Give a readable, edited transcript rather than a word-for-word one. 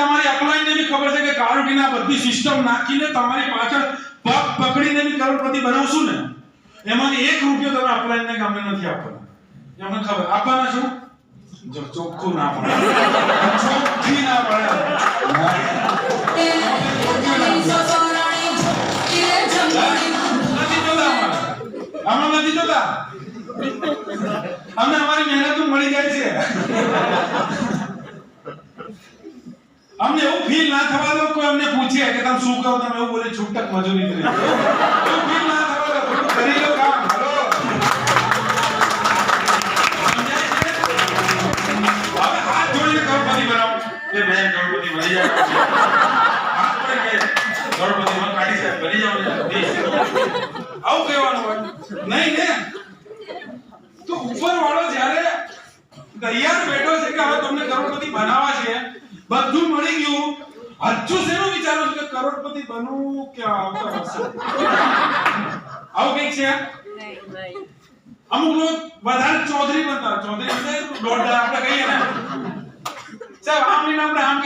તમારી અપલાઈનને બી ખબર છે કે કારોટીના બધી સિસ્ટમ નાખીને તમારી પાછળ પગ પકડીને બી કરોડપતિ બનાવશું ને, એમાં 1 રૂપિયો તમે અપલાઈનને ગામને નથી આપવાના. એમને ખબર આપવાના છો? જો ચોખ્ખું ના પડે, ચોખ્ખી ના પડે. નથી જોતા આમાં નથી જોતા. અમને અમારી મહેનત મળી જાય છે. અમને એવું ફીલ ના થવા દો કોઈ અમને પૂછે કે તમે શું કરો, તમે એવું બોલે છૂટક મજૂરી કરી. એવું ફીલ ના થવા દો, થોડું કરી લો કામ. હલો, હવે હાથ જોડીને કરોડપતિ બનાવો કે બેન કરોડપતિ બની જાય. હાથ પડે કે કરોડપતિ માં કાઢી સાહેબ બની જાવ ને, આવું કહેવાનું હોય નહીં ને. તો ઉપર વાળો જ્યારે તૈયાર બેઠો છે કે હવે તમને કરોડપતિ બનાવવા છે, બધું મળી ગયું, હજુ શેનો વિચારો છો કે કરોડપતિ બનવું કે આવતા વર્ષે આવું કઈક છે? અમુક લોકો વધારે ચૌધરી બનતા, ચૌધરી એટલે દોઢ આપણે કહીએ ને સાહેબ આમ લઈને આપણે આમ